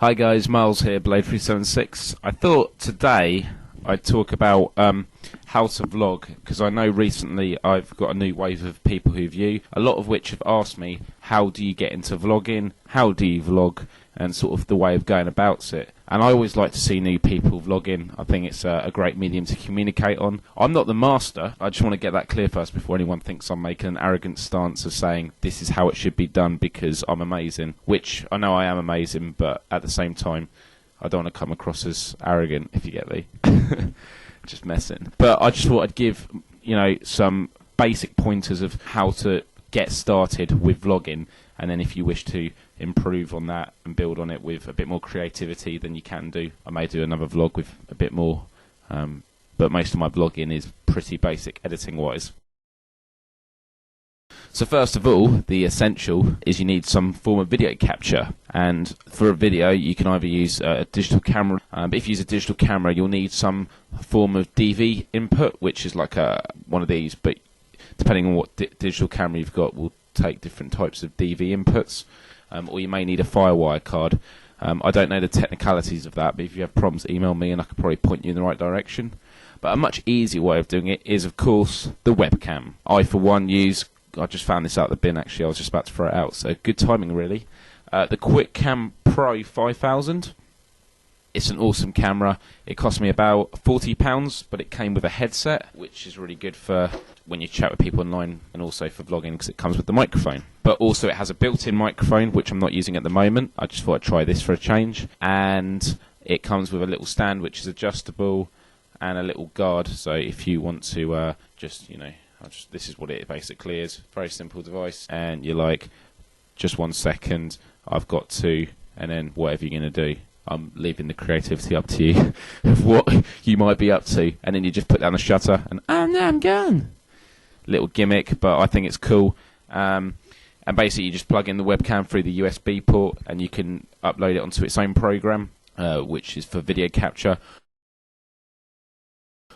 Hi guys, Myles here, Blade376. I thought today I'd talk about how to vlog, because I know recently I've got a new wave of people who view, a lot of which have asked me, how do you get into vlogging, how do you vlog, and sort of the way of going about it. And I always like to see new people vlogging. I think it's a great medium to communicate on. I'm not the master. I just want to get that clear first before anyone thinks I'm making an arrogant stance of saying this is how it should be done because I'm amazing, which I know I am amazing, but at the same time I don't want to come across as arrogant, if you get me. Just messing. But I just thought I'd give, some basic pointers of how to get started with vlogging, and then if you wish to improve on that and build on it with a bit more creativity, then you can do. I may do another vlog with a bit more, but most of my vlogging is pretty basic editing wise. So first of all, the essential is you need some form of video capture, and for a video you can either use a digital camera, but if you use a digital camera you'll need some form of DV input, which is like one of these, but depending on what digital camera you've got will take different types of DV inputs, or you may need a Firewire card. I don't know the technicalities of that, but if you have problems, email me and I could probably point you in the right direction. But a much easier way of doing it is, of course, the webcam. I, for one, I just found this out of the bin actually, I was just about to throw it out, so good timing really. The QuickCam Pro 5000. It's an awesome camera. It cost me about £40, but it came with a headset, which is really good for when you chat with people online and also for vlogging because it comes with the microphone. But also it has a built-in microphone, which I'm not using at the moment. I just thought I'd try this for a change. And it comes with a little stand which is adjustable and a little guard, so if you want to this is what it basically is. Very simple device, and you're like, just 1 second, I've got to, and then whatever you're going to do. I'm leaving the creativity up to you of what you might be up to, and then you just put down the shutter and I'm gone. Little gimmick, but I think it's cool. And basically you just plug in the webcam through the USB port and you can upload it onto its own program, which is for video capture,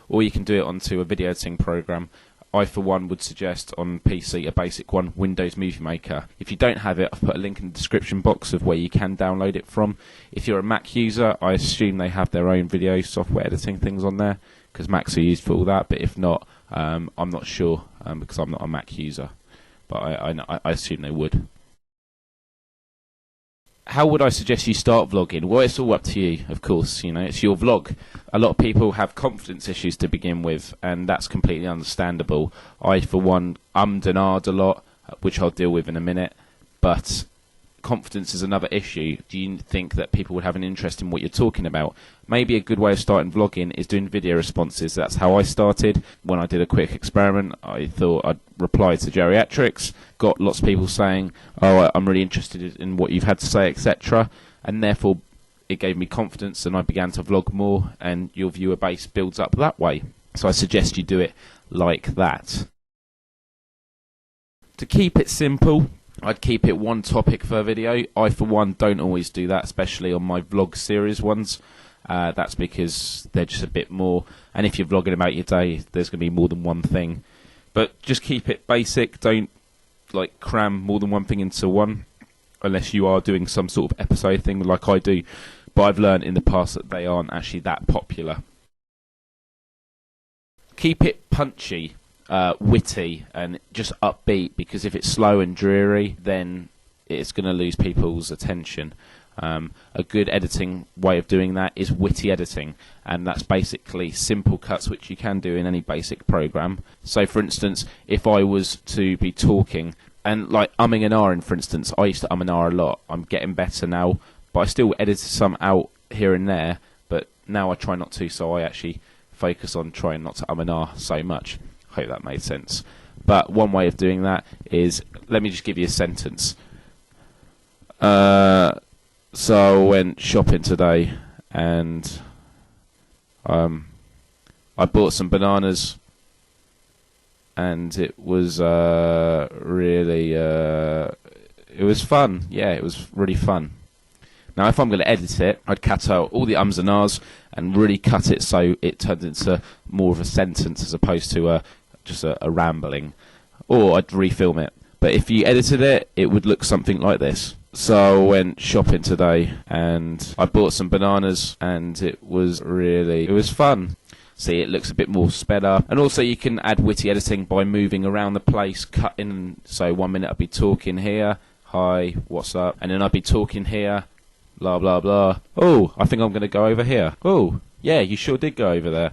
or you can do it onto a video editing program. I, for one, would suggest on PC a basic one, Windows Movie Maker. If you don't have it, I've put a link in the description box of where you can download it from. If you're a Mac user, I assume they have their own video software editing things on there, because Macs are used for all that, but if not, I'm not sure, because I'm not a Mac user, but I assume they would. How would I suggest you start vlogging? Well, it's all up to you, of course, it's your vlog. A lot of people have confidence issues to begin with, and that's completely understandable. I, for one, and ahed a lot, which I'll deal with in a minute, but confidence is another issue. Do you think that people would have an interest in what you're talking about? Maybe a good way of starting vlogging is doing video responses. That's how I started. When I did a quick experiment, I thought I'd reply to geriatrics, got lots of people saying, oh, I'm really interested in what you've had to say, etc. And therefore it gave me confidence and I began to vlog more, and your viewer base builds up that way. So I suggest you do it like that. To keep it simple, I'd keep it one topic per video. I, for one, don't always do that, especially on my vlog series ones. That's because they're just a bit more, and if you're vlogging about your day, there's going to be more than one thing. But just keep it basic. Don't cram more than one thing into one, unless you are doing some sort of episode thing like I do. But I've learned in the past that they aren't actually that popular. Keep it punchy. Witty and just upbeat, because if it's slow and dreary then it's going to lose people's attention. A good editing way of doing that is witty editing, and that's basically simple cuts which you can do in any basic program. So for instance, if I was to be talking and umming and ahhing, for instance, I used to and ah a lot. I'm getting better now, but I still edit some out here and there, but now I try not to, so I actually focus on trying not to and ah so much. Hope that made sense. But one way of doing that is, let me just give you a sentence. So I went shopping today and I bought some bananas, and it was really it was fun. Yeah, it was really fun. Now, if I'm going to edit it, I'd cut out all the ums and ahs and really cut it so it turns into more of a sentence as opposed to just a rambling. Or I'd refilm it. But if you edited it, it would look something like this. So I went shopping today and I bought some bananas, and it was fun. See, it looks a bit more sped up, and also you can add witty editing by moving around the place, cutting. So 1 minute I'd be talking here, hi, what's up, and then I'd be talking here, blah blah blah. Oh, I think I'm going to go over here. Oh, yeah, you sure did go over there.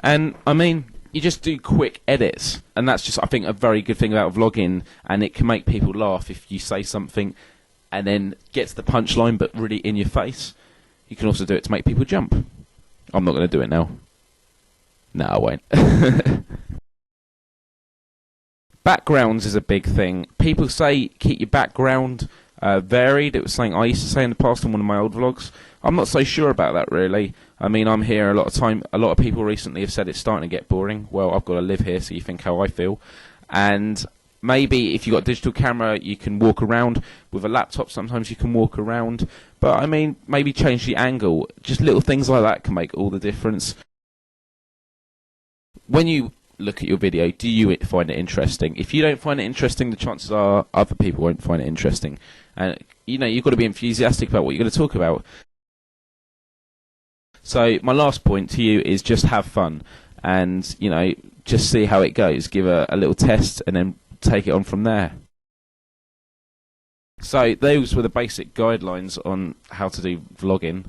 And I mean, you just do quick edits, and that's just, I think, a very good thing about vlogging, and it can make people laugh if you say something and then get to the punchline but really in your face. You can also do it to make people jump. I'm not going to do it now. No, I won't. Backgrounds is a big thing. People say keep your background varied. It was something I used to say in the past on one of my old vlogs. I'm not so sure about that, really. I mean, I'm here a lot of time. A lot of people recently have said it's starting to get boring. Well, I've got to live here, so you think how I feel. And maybe if you've got a digital camera, you can walk around. With a laptop, sometimes you can walk around. But, I mean, maybe change the angle. Just little things like that can make all the difference. When you look at your video, do you find it interesting? If you don't find it interesting, the chances are other people won't find it interesting. And, you know, you've got to be enthusiastic about what you're going to talk about. So my last point to you is just have fun, and, you know, just see how it goes. Give a little test and then take it on from there. So those were the basic guidelines on how to do vlogging,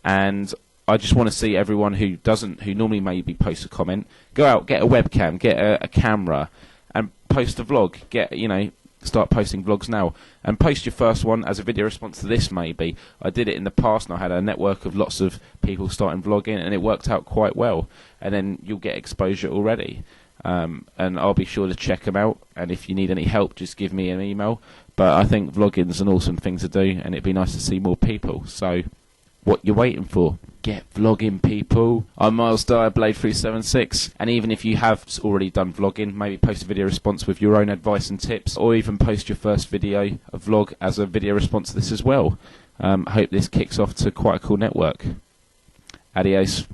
and I just want to see everyone who normally maybe post a comment, go out, get a webcam, get a camera, and post a vlog. Start posting vlogs now, and post your first one as a video response to this. Maybe I did it in the past, and I had a network of lots of people starting vlogging, and it worked out quite well. And then you'll get exposure already, and I'll be sure to check them out. And if you need any help, just give me an email. But I think vlogging is an awesome thing to do, and it'd be nice to see more people. So, what you waiting for? Get vlogging, people. I'm Myles Dyer, Blade376, and even if you have already done vlogging, maybe post a video response with your own advice and tips, or even post your first video, a vlog, as a video response to this as well. I hope this kicks off to quite a cool network. Adios.